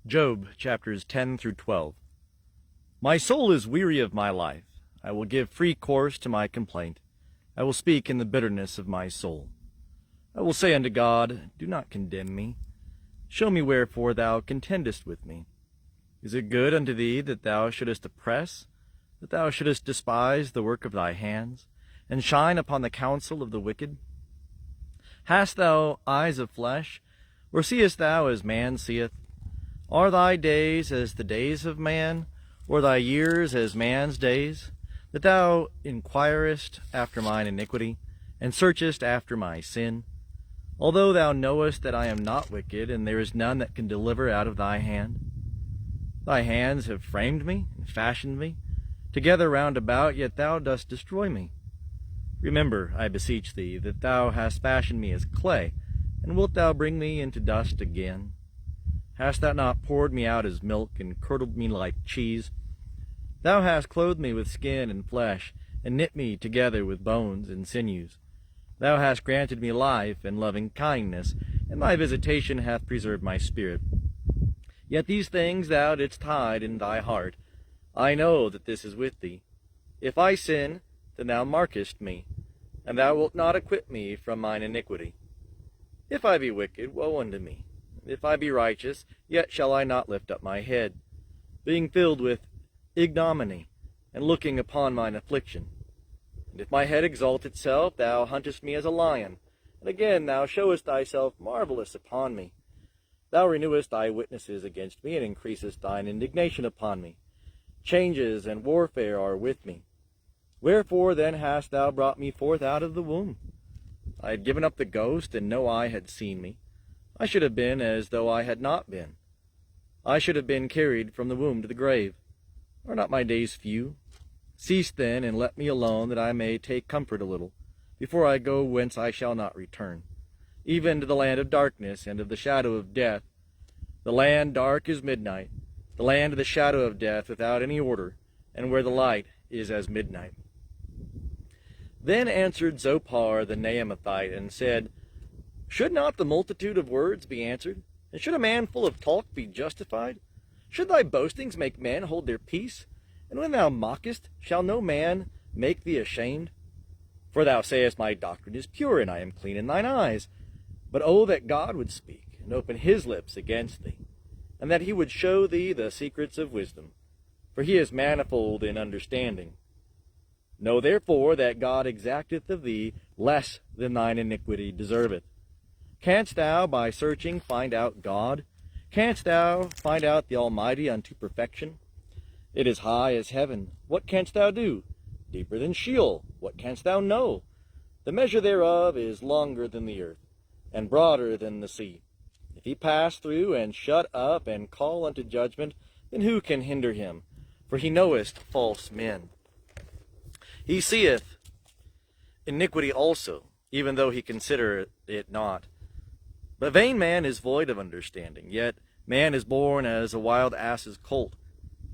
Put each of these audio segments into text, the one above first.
Job, chapters 10 through 12. My soul is weary of my life. I will give free course to my complaint. I will speak in the bitterness of my soul. I will say unto God, do not condemn me. Show me wherefore thou contendest with me. Is it good unto thee that thou shouldest oppress, that thou shouldest despise the work of thy hands, and shine upon the counsel of the wicked? Hast thou eyes of flesh, or seest thou as man seeth? Are thy days as the days of man, or thy years as man's days, that thou inquirest after mine iniquity, and searchest after my sin? Although thou knowest that I am not wicked, and there is none that can deliver out of thy hand. Thy hands have framed me, and fashioned me, together round about, yet thou dost destroy me. Remember, I beseech thee, that thou hast fashioned me as clay, and wilt thou bring me into dust again? Hast thou not poured me out as milk, and curdled me like cheese? Thou hast clothed me with skin and flesh, and knit me together with bones and sinews. Thou hast granted me life and loving kindness, and thy visitation hath preserved my spirit. Yet these things thou didst hide in thy heart. I know that this is with thee. If I sin, then thou markest me, and thou wilt not acquit me from mine iniquity. If I be wicked, woe unto me. If I be righteous, yet shall I not lift up my head, being filled with ignominy, and looking upon mine affliction. And if my head exalt itself, thou huntest me as a lion, and again thou showest thyself marvelous upon me. Thou renewest thy witnesses against me, and increasest thine indignation upon me. Changes and warfare are with me. Wherefore then hast thou brought me forth out of the womb? I had given up the ghost, and no eye had seen me. I should have been as though I had not been. I should have been carried from the womb to the grave. Are not my days few? Cease then, and let me alone, that I may take comfort a little, before I go whence I shall not return, even to the land of darkness and of the shadow of death. The land dark as midnight, the land of the shadow of death, without any order, and where the light is as midnight. Then answered Zophar the Naamathite, and said, Should not the multitude of words be answered? And should a man full of talk be justified? Should thy boastings make men hold their peace? And when thou mockest, shall no man make thee ashamed? For thou sayest, My doctrine is pure, and I am clean in thine eyes. But oh, that God would speak, and open his lips against thee, and that he would show thee the secrets of wisdom. For he is manifold in understanding. Know therefore that God exacteth of thee less than thine iniquity deserveth. Canst thou by searching find out God? Canst thou find out the Almighty unto perfection? It is high as heaven. What canst thou do? Deeper than Sheol. What canst thou know? The measure thereof is longer than the earth, and broader than the sea. If he pass through, and shut up, and call unto judgment, then who can hinder him? For he knoweth false men. He seeth iniquity also, even though he consider it not. But vain man is void of understanding, yet man is born as a wild ass's colt.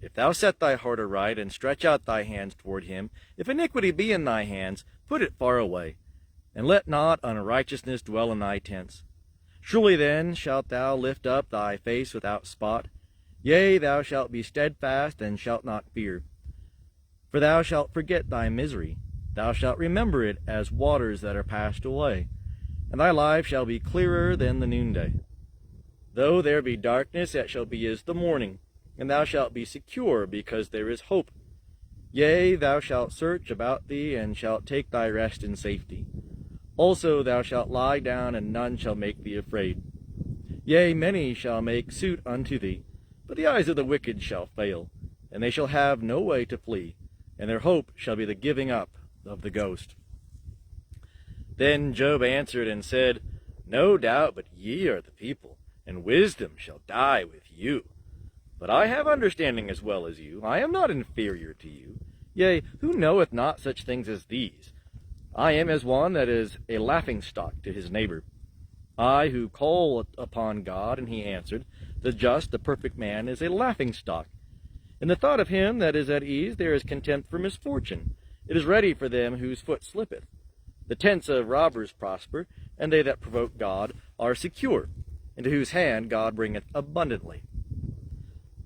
If thou set thy heart aright, and stretch out thy hands toward him, if iniquity be in thy hands, put it far away, and let not unrighteousness dwell in thy tents. Surely then shalt thou lift up thy face without spot. Yea, thou shalt be steadfast, and shalt not fear. For thou shalt forget thy misery. Thou shalt remember it as waters that are passed away. And thy life shall be clearer than the noonday. Though there be darkness, it shall be as the morning, and thou shalt be secure, because there is hope. Yea, thou shalt search about thee, and shalt take thy rest in safety. Also thou shalt lie down, and none shall make thee afraid. Yea, many shall make suit unto thee, but the eyes of the wicked shall fail, and they shall have no way to flee, and their hope shall be the giving up of the ghost. Then Job answered and said, No doubt but ye are the people, and wisdom shall die with you. But I have understanding as well as you. I am not inferior to you. Yea, who knoweth not such things as these? I am as one that is a laughingstock to his neighbor. I who call upon God, and he answered, The just, the perfect man, is a laughingstock. In the thought of him that is at ease there is contempt for misfortune. It is ready for them whose foot slippeth. The tents of robbers prosper, and they that provoke God are secure, into whose hand God bringeth abundantly.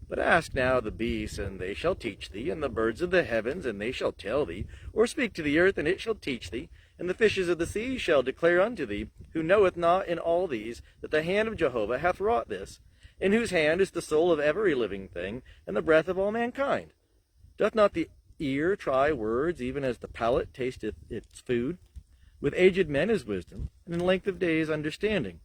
But ask now the beasts, and they shall teach thee, and the birds of the heavens, and they shall tell thee, or speak to the earth, and it shall teach thee, and the fishes of the sea shall declare unto thee, who knoweth not in all these that the hand of Jehovah hath wrought this, in whose hand is the soul of every living thing, and the breath of all mankind. Doth not the ear try words, even as the palate tasteth its food? With aged men is wisdom, and in length of days understanding.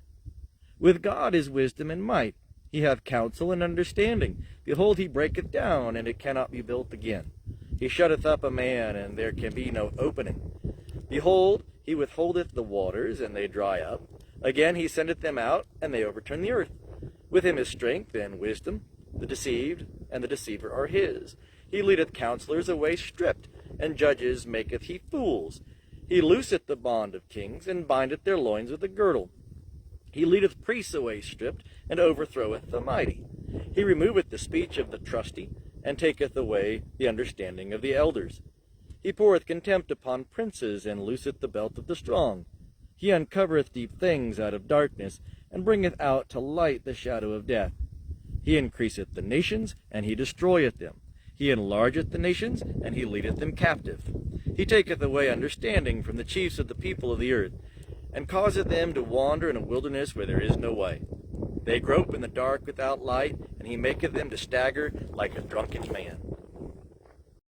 With God is wisdom and might. He hath counsel and understanding. Behold, he breaketh down, and it cannot be built again. He shutteth up a man, and there can be no opening. Behold, he withholdeth the waters, and they dry up. Again he sendeth them out, and they overturn the earth. With him is strength and wisdom. The deceived and the deceiver are his. He leadeth counselors away stripped, and judges maketh he fools. He looseth the bond of kings, and bindeth their loins with a girdle. He leadeth priests away stripped, and overthroweth the mighty. He removeth the speech of the trusty, and taketh away the understanding of the elders. He poureth contempt upon princes, and looseth the belt of the strong. He uncovereth deep things out of darkness, and bringeth out to light the shadow of death. He increaseth the nations, and he destroyeth them. He enlargeth the nations, and he leadeth them captive. He taketh away understanding from the chiefs of the people of the earth, and causeth them to wander in a wilderness where there is no way. They grope in the dark without light, and he maketh them to stagger like a drunken man.